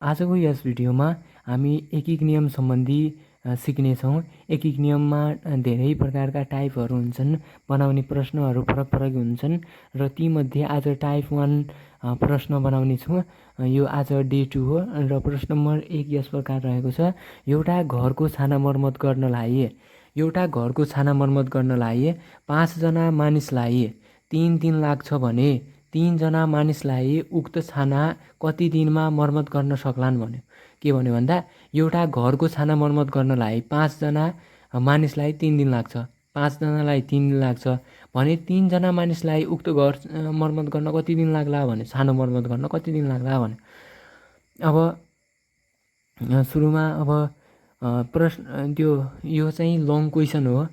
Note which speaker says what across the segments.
Speaker 1: आजको यस भिडियोमा हामी एकीक नियम सम्बन्धी सिक्नेछौँ। एकीक नियममा धेरै प्रकारका टाइपहरू हुन्छन्, बनाउने प्रश्नहरू फरक फरक हुन्छन् र तीमध्ये आज टाइप 1 प्रश्न बनाउने छु। यो आज डे 2 हो र प्रश्न नम्बर 1 यस प्रकार रहेको छ। एउटा घरको छाना मर्मत गर्नलाई 5 जना मानिसलाई 3 दिन लाग्छ भने 3 जना मानिसलाई उक्त छाना कति दिनमा मर्मत गर्न सक्लान् भन्यो। के भन्यो भन्दा एउटा घरको छाना मर्मत गर्नलाई 5 जना मानिसलाई 3 दिन लाग्छ। 5 जनालाई 3 दिन लाग्छ भने 3 जना मानिसलाई उक्त घर मर्मत गर्न कति दिन लाग्ला भन्यो। छानो मर्मत गर्न कति दिन लाग्ला भन्यो। अब सुरुमा प्रश्न यो चाहिँ लङ क्वेसन हो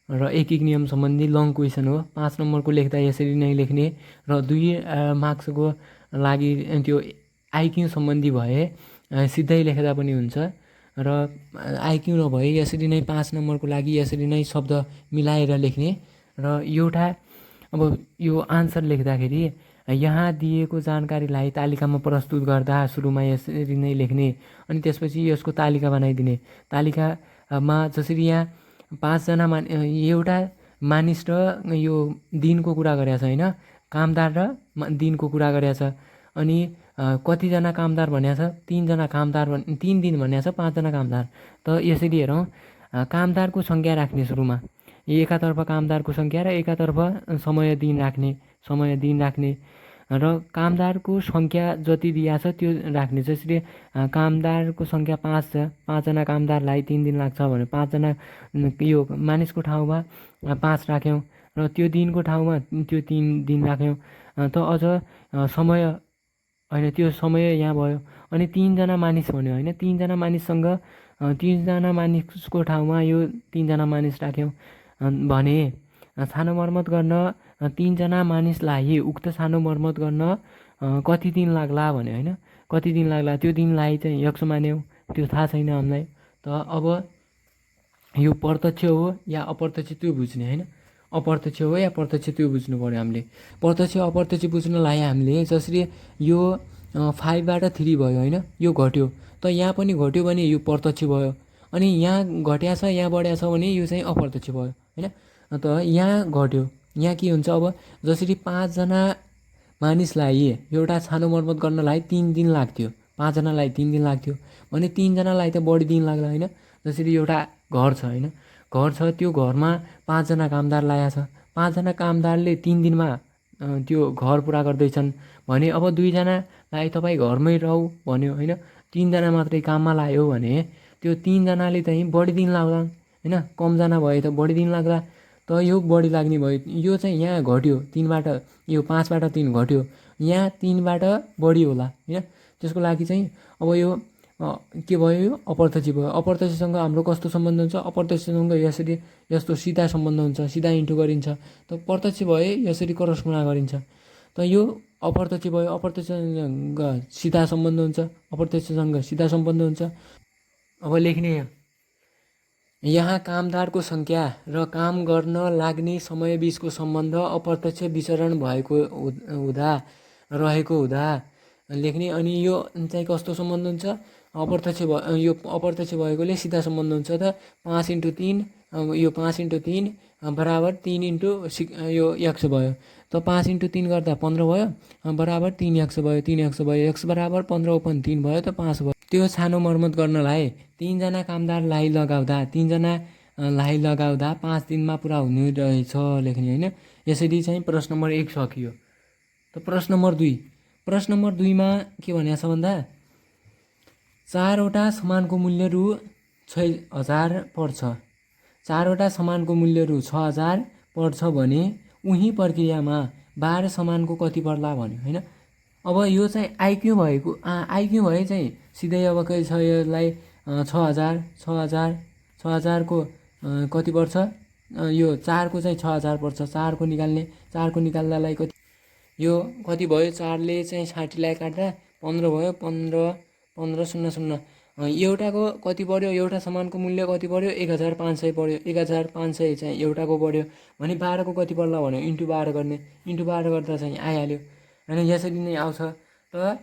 Speaker 1: र एकीक नियम सम्बन्धी लङ क्वेसन हो। 5 नम्बरको लेख्दा यसरी नै लेख्ने र 2 मार्क्सको लागि त्यो आइक्यू सम्बन्धी भए सिधै लेख्दा पनि हुन्छ र आइक्यू नभए यसरी नै 5 नम्बरको लागि यसरी नै शब्द मिलाएर लेख्ने र एउटा यो आन्सर लेख्दाखेरि यहाँ दिएको जानकारीलाई तालिकामा प्रस्तुत गर्दा सुरुमा यसरी नै लेख्ने अनि त्यसपछि यसको तालिका बनाइदिने। तालिकामा जसरी यहाँ 5 जना एउटा मानिस र यो दिनको कुरा गरेको छ होइन, कामदार र दिनको कुरा गरेको छ। अनि कतिजना कामदार भनेको छ 3 जना कामदार 3 दिन भनेको छ 5 जना कामदार। त यसरी हेरौँ, कामदारको सङ्ख्या राख्ने सुरुमा एकातर्फ कामदारको सङ्ख्या र एकातर्फ समय दिन राख्ने र कामदारको सङ्ख्या जति दिएको छ त्यो राख्ने। जसरी कामदारको सङ्ख्या 5 छ, 5 जना कामदारलाई 3 दिन लाग्छ भने 5 जना यो मानिसको ठाउँमा 5 राख्यौँ र त्यो दिनको ठाउँमा त्यो 3 दिन राख्यौँ। त अझ समय होइन, त्यो समय यहाँ भयो अनि 3 जना मानिस भन्यो होइन। 3 जना मानिससँग 3 जना मानिसको ठाउँमा यो 3 जना मानिस राख्यौँ भने छानो मर्मत गर्न 3 जना मानिसलाई उक्त छानो मर्मत गर्न कति दिन लाग्ला भन्यो होइन। कति दिन लाग्ला त्यो दिनलाई चाहिँ यक्ष मान्यौँ, त्यो थाहा छैन हामीलाई। त अब यो प्रत्यक्ष हो या अप्रत्यक्ष त्यो बुझ्ने होइन। अप्रत्यक्ष हो या प्रत्यक्ष त्यो बुझ्नु पऱ्यो हामीले। प्रत्यक्ष अप्रत्यक्ष बुझ्नलाई हामीले जसरी यो 5 बाट 3 भयो होइन, यो घट्यो त यहाँ पनि घट्यो भने यो प्रत्यक्ष भयो। अनि यहाँ घट्या छ यहाँ बढ्या छ भने यो चाहिँ अप्रत्यक्ष भयो होइन। त यहाँ घट्यो, यहाँ के हुन्छ अब जसरी 5 जना मानिसलाई एउटा छानो मर्मत गर्नलाई 3 दिन लाग्थ्यो, 5 जनालाई 3 दिन लाग्थ्यो भने 3 जनालाई त बढी दिन लाग्ला होइन। जसरी एउटा घर छ होइन, घर छ त्यो घरमा 5 जना कामदार लागेको छ, 5 जना कामदारले 3 दिनमा त्यो घर पुरा गर्दैछन् भने अब 2 जनालाई तपाईँ घरमै रहौ भन्यो होइन। 3 जना मात्रै काममा लाग्यो भने त्यो 3 जनाले चाहिँ बढी दिन लाग्ला होइन। कमजना भए त बढी दिन लाग्ला, त यो बढी लाग्ने भयो। यो चाहिँ यहाँ घट्यो 3बाट, यो 5बाट 3 घट्यो, यहाँ 3बाट बढी होला होइन। त्यसको लागि चाहिँ अब यो के भयो, यो अप्रत्यक्ष भयो। अप्रत्यक्षसँग हाम्रो कस्तो सम्बन्ध हुन्छ, अप्रत्यक्षसँग यसरी यस्तो सिधा सम्बन्ध हुन्छ, सिधा इन्टु गरिन्छ। त प्रत्यक्ष भए यसरी क्रस गुणा गरिन्छ। त यो अप्रत्यक्ष भयो, अप्रत्यक्षसँग सिधा सम्बन्ध हुन्छ, अप्रत्यक्षसँग सिधा सम्बन्ध हुन्छ। अब लेख्ने यहाँ कामदारको सङ्ख्या र काम गर्न लाग्ने समय बिचको सम्बन्ध अप्रत्यक्ष विचरण भएको हुँदा लेख्ने। अनि यो चाहिँ कस्तो सम्बन्ध हुन्छ, अप्रत्यक्ष यो अप्रत्यक्ष भएकोले सिधा सम्बन्ध हुन्छ। त 5 × 3 यो 5 × 3 बराबर 3 यो यक्ष भयो। त 5 × 3 गर्दा 15 भयो बराबर 3 यक्ष भयो। 3 यक्ष भयो, यक्ष बराबर 15 × 3 भयो त 5 भयो। त्यो छानो मर्मत गर्नलाई 3 जना कामदारलाई लगाउँदा 5 दिनमा पुरा हुने रहेछ लेख्ने होइन। यसरी चाहिँ प्रश्न नम्बर 1 सकियो। त प्रश्न नम्बर 2मा के भनेको छ भन्दा 4वटा सामानको मूल्य रु 6000 पर्छ। 4वटा सामानको मूल्य रु 6000 पर्छ भने उही प्रक्रियामा 12 सामानको कति पर्ला भन्यो होइन। अब यो चाहिँ आइक्यू भए चाहिँ सिधै अब के छ, यसलाई 6000 को कति पर्छ, यो 4 को चाहिँ 6000 पर्छ। 4 को निकाल्दालाई कति, यो कति भयो, 4 ले चाहिँ 60 लाई काट्दा 15 भयो, 15 00। एउटाको कति पर्यो, एउटा सामानको मूल्य कति पर्यो, 1500 पर्यो। 1500 चाहिँ एउटाको पर्यो भने 12 को कति पर्ला भन्यो, इन्टु 12 गर्ने। इन्टु 12 गर्दा चाहिँ आइहाल्यो होइन। यसरी नै आउँछ। त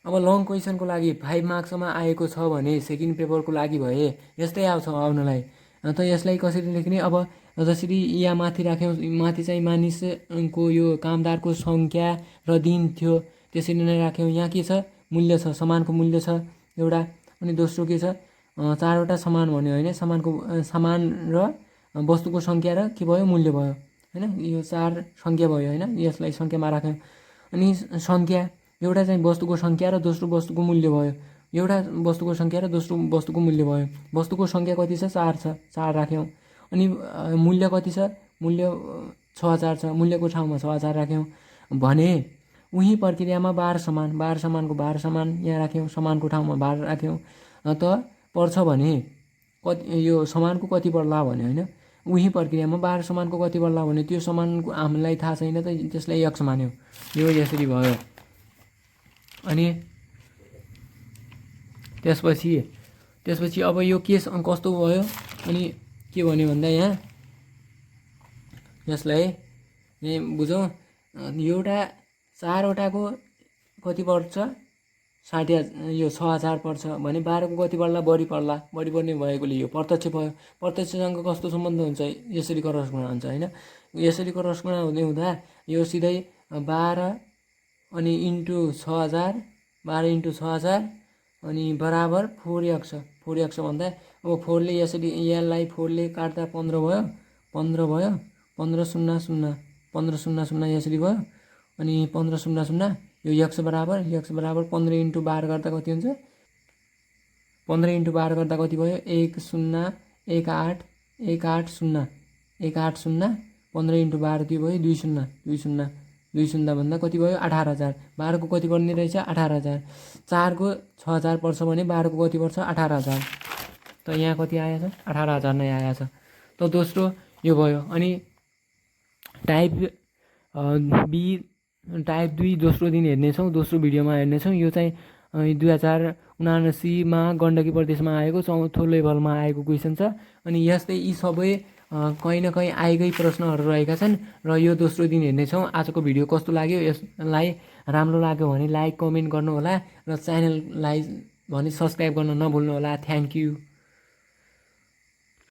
Speaker 1: अब लङ क्वेसनको लागि 5 मार्क्समा आएको छ भने सेकेन्ड पेपरको लागि भए यस्तै आउँछ आउनलाई। त यसलाई कसरी लेख्ने? अब जसरी यहाँ माथि राख्यौँ, माथि चाहिँ मानिसको यो कामदारको सङ्ख्या र दिन थियो त्यसरी नै राख्यौँ। यहाँ के छ? मूल्य छ, समानको मूल्य छ एउटा। अनि दोस्रो के छ? 4वटा समान भन्यो होइन, समान र वस्तुको सङ्ख्या र के भयो? मूल्य भयो होइन। यो 4 सङ्ख्या भयो होइन, यसलाई सङ्ख्यामा राख्यौँ। अनि सङ्ख्या एउटा चाहिँ वस्तुको सङ्ख्या र दोस्रो वस्तुको मूल्य भयो। एउटा वस्तुको सङ्ख्या र दोस्रो वस्तुको मूल्य भयो। वस्तुको सङ्ख्या कति छ? 4 छ, 4 राख्यौँ। अनि मूल्य कति छ? मूल्य 6000 छ, मूल्यको ठाउँमा 6000 राख्यौँ भने उही प्रक्रियामा 12 समानको 12 समान यहाँ राख्यौँ, समानको ठाउँमा 12 राख्यौँ त पर्छ भने कति? यो समानको कति पर्ला भन्यो होइन। उही प्रक्रियामा 12 समानको कति पर्ला भने त्यो समानको हामीलाई थाहा छैन त त्यसलाई x मान्यो। यो यसरी भयो। अनि त्यसपछि अब यो केस कस्तो भयो? अनि के भन्यो भन्दा यहाँ यसलाई बुझौँ। एउटा 4वटाको कति पर्छ? 60,000, यो 6000 पर्छ भने 12को कति पर्ला? बढी पर्ने भएकोले यो प्रत्यक्ष भयो। प्रत्यक्षसँग कस्तो सम्बन्ध हुन्छ? यसरी क्रस गुणा हुन्छ होइन। यसरी क्रस गुणा हुँदा यो सिधै 12 अनि इन्टु 6000, 12 इन्टु 6000 अनि बराबर 4x। 4x भन्दा अब 4ले यसरी यसलाई 4ले काट्दा 15 भयो, 15 0 0, 15 0 0 यसरी भयो। अनि 15 0 0 यो x बराबर 15 इन्टु 12 गर्दा कति हुन्छ? 15 इन्टु 12 गर्दा कति भयो? 1 0 1 8 1 8 0 1 8 0। 15 इन्टु 12 त्यो भयो 2 0 2 0 2 0 भन्दा कति भयो? 18000। 12को कति पर्ने रहेछ? 18000। 4को 6000 पर्छ भने 12को कति पर्छ? 18000। त यहाँ कति आएछ? 18000 नै आएछ। त दोस्रो यो भयो। अनि टाइप 2 दोस्रो दिन हेर्नेछौँ, दोस्रो भिडियोमा हेर्नेछौँ। यो चाहिँ 2079मा गण्डकी प्रदेशमा आएको 4थो लेभलमा आएको क्वेसन छ। अनि यस्तै यी सबै कहीँ न कहीँ आएकै प्रश्नहरू रहेका छन् र यो दोस्रो दिन हेर्नेछौँ। आजको भिडियो कस्तो लाग्यो? यसलाई राम्रो लाग्यो भने लाइक कमेन्ट गर्नुहोला र च्यानललाई भने सब्सक्राइब गर्न नभुल्नुहोला। Thank you.